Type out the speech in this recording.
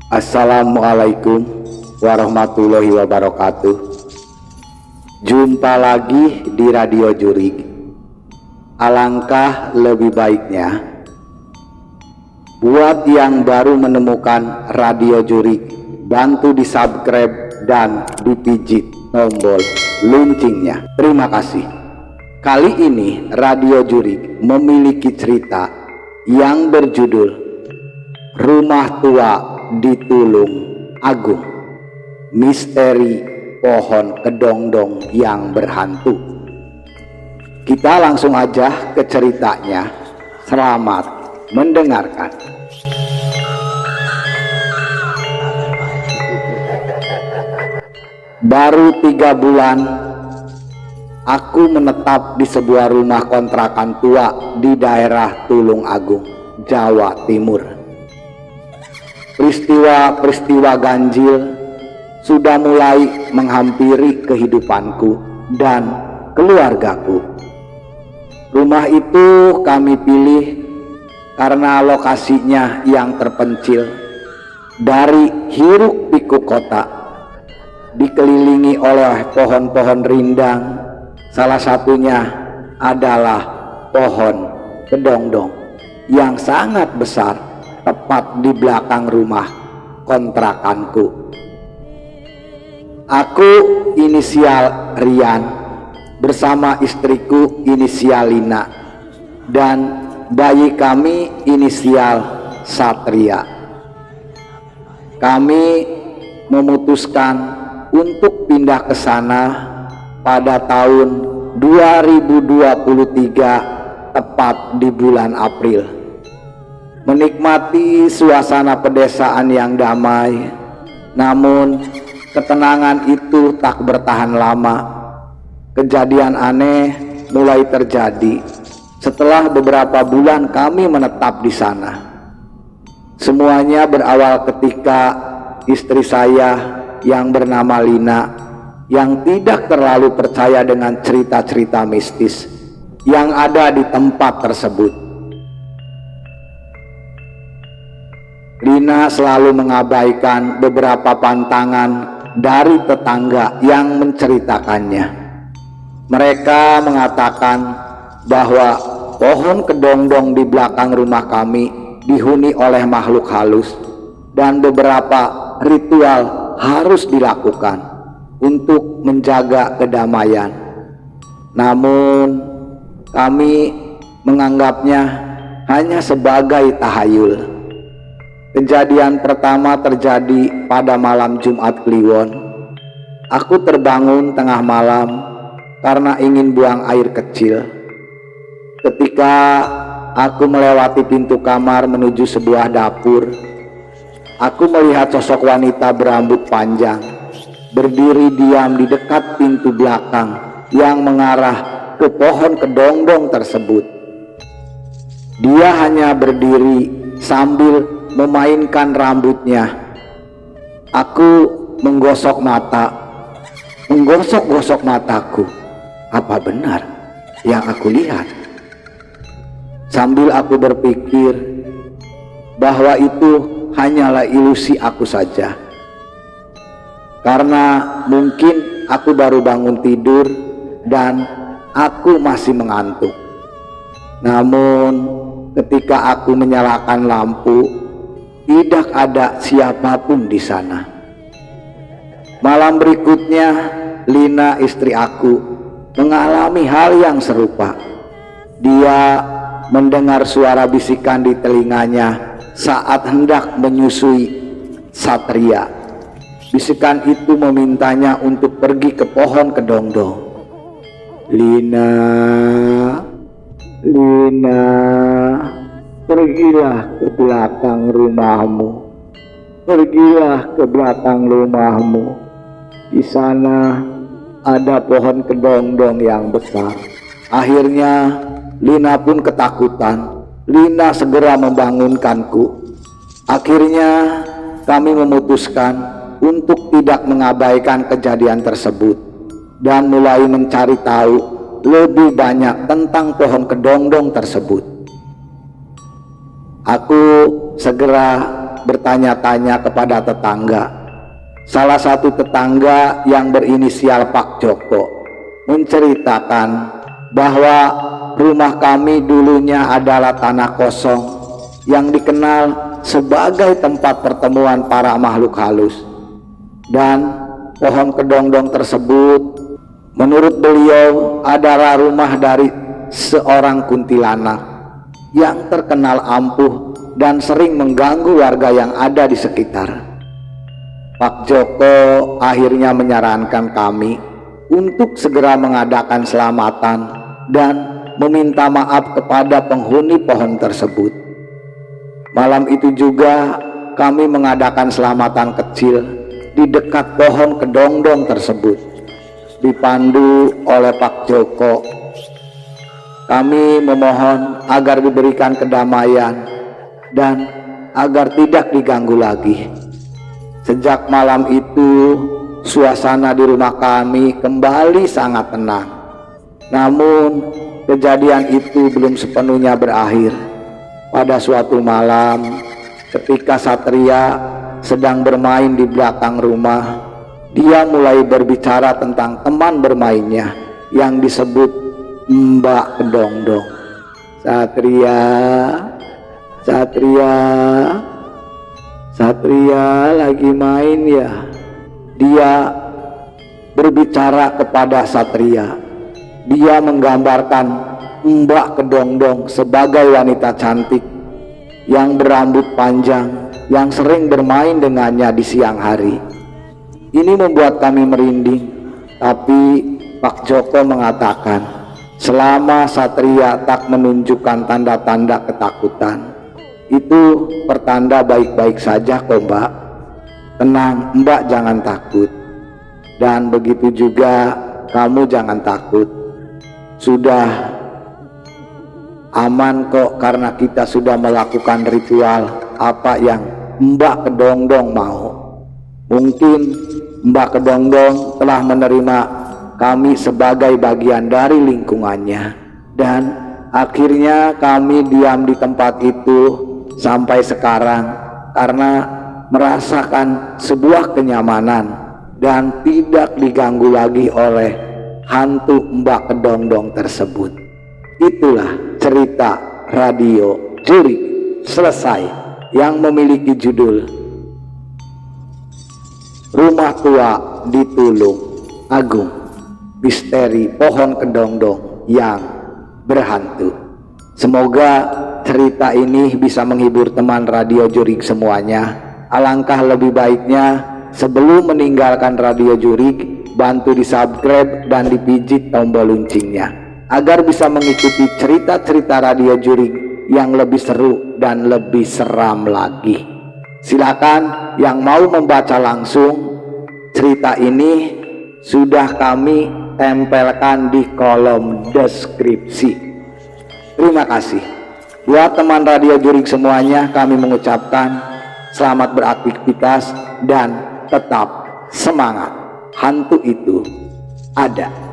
Assalamualaikum warahmatullahi wabarakatuh. Jumpa lagi di Radio Jurig. Alangkah lebih baiknya buat yang baru menemukan Radio Jurig, bantu di subscribe dan dipijit tombol loncengnya. Terima kasih. Kali ini Radio Jurig memiliki cerita yang berjudul Rumah Tua di Tulung Agung, Misteri Pohon Kedongdong yang Berhantu. Kita langsung aja ke ceritanya. Selamat mendengarkan. Baru 3 bulan aku menetap di sebuah rumah kontrakan tua di daerah Tulung Agung, Jawa Timur. Peristiwa-peristiwa ganjil sudah mulai menghampiri kehidupanku dan keluargaku. Rumah itu kami pilih karena lokasinya yang terpencil dari hiruk pikuk kota, dikelilingi oleh pohon-pohon rindang. Salah satunya adalah pohon kedongdong yang sangat besar tepat di belakang rumah kontrakanku. Aku inisial Rian bersama istriku inisial Lina dan bayi kami inisial Satria. Kami memutuskan untuk pindah ke sana pada tahun 2023, tepat di bulan April. Menikmati suasana pedesaan yang damai, namun ketenangan itu tak bertahan lama. Kejadian aneh mulai terjadi setelah beberapa bulan kami menetap di sana. Semuanya berawal ketika istri saya yang bernama Lina, yang tidak terlalu percaya dengan cerita-cerita mistis yang ada di tempat tersebut. Lina selalu mengabaikan beberapa pantangan dari tetangga yang menceritakannya. Mereka mengatakan bahwa pohon kedongdong di belakang rumah kami dihuni oleh makhluk halus dan beberapa ritual harus dilakukan untuk menjaga kedamaian. Namun kami menganggapnya hanya sebagai tahayul. Kejadian pertama terjadi pada malam Jumat Kliwon. Aku terbangun tengah malam karena ingin buang air kecil. Ketika aku melewati pintu kamar menuju sebuah dapur, aku melihat sosok wanita berambut panjang berdiri diam di dekat pintu belakang yang mengarah ke pohon kedongdong tersebut. Dia hanya berdiri sambil memainkan rambutnya. Aku menggosok-gosok mataku. Apa benar yang aku lihat? Sambil aku berpikir bahwa itu hanyalah ilusi aku saja, karena mungkin aku baru bangun tidur dan aku masih mengantuk. Namun ketika aku menyalakan lampu, tidak ada siapapun di sana. Malam berikutnya, Lina istri aku mengalami hal yang serupa. Dia mendengar suara bisikan di telinganya saat hendak menyusui Satria. Bisikan itu memintanya untuk pergi ke pohon kedongdong. Lina, pergilah ke belakang rumahmu. Pergilah ke belakang rumahmu. Di sana ada pohon kedongdong yang besar. Akhirnya Lina pun ketakutan. Lina segera membangunkanku. Akhirnya kami memutuskan untuk tidak mengabaikan kejadian tersebut dan mulai mencari tahu lebih banyak tentang pohon kedongdong tersebut. Aku segera bertanya-tanya kepada tetangga. Salah satu tetangga yang berinisial Pak Joko menceritakan bahwa rumah kami dulunya adalah tanah kosong yang dikenal sebagai tempat pertemuan para makhluk halus. Dan pohon kedongdong tersebut menurut beliau adalah rumah dari seorang kuntilanak yang terkenal ampuh dan sering mengganggu warga yang ada di sekitar. Pak Joko akhirnya menyarankan kami untuk segera mengadakan selamatan dan meminta maaf kepada penghuni pohon tersebut. Malam itu juga kami mengadakan selamatan kecil di dekat pohon kedongdong tersebut. Dipandu oleh Pak Joko, kami memohon agar diberikan kedamaian dan agar tidak diganggu lagi. Sejak malam itu, suasana di rumah kami kembali sangat tenang. Namun, kejadian itu belum sepenuhnya berakhir. Pada suatu malam, ketika Satria sedang bermain di belakang rumah, dia mulai berbicara tentang teman bermainnya yang disebut Mbak Kedongdong. Satria lagi main ya. Dia berbicara kepada Satria. Dia menggambarkan Mbak Kedongdong sebagai wanita cantik yang berambut panjang, yang sering bermain dengannya di siang hari. Ini membuat kami merinding, tapi Pak Joko mengatakan selama Satria tak menunjukkan tanda-tanda ketakutan, itu pertanda baik-baik saja kok Mbak. Tenang Mbak, jangan takut. Dan begitu juga kamu jangan takut. Sudah aman kok, karena kita sudah melakukan ritual apa yang Mbak Kedongdong mau. Mungkin Mbak Kedongdong telah menerima kami sebagai bagian dari lingkungannya, dan akhirnya kami diam di tempat itu sampai sekarang karena merasakan sebuah kenyamanan dan tidak diganggu lagi oleh hantu Mbak Kedongdong tersebut. Itulah cerita Radio Jurik selesai, yang memiliki judul Rumah Tua di Tulung Agung, Misteri Pohon Kedongdong yang Berhantu. Semoga cerita ini bisa menghibur teman Radio Jurik semuanya. Alangkah lebih baiknya sebelum meninggalkan Radio Jurik, bantu di subscribe dan dipijit tombol loncengnya agar bisa mengikuti cerita-cerita Radio Jurik yang lebih seru dan lebih seram lagi. Silakan yang mau membaca langsung, cerita ini sudah kami tempelkan di kolom deskripsi. Terima kasih. Buat teman Radio Jurik semuanya, kami mengucapkan selamat beraktivitas dan tetap semangat. Hantu itu ada.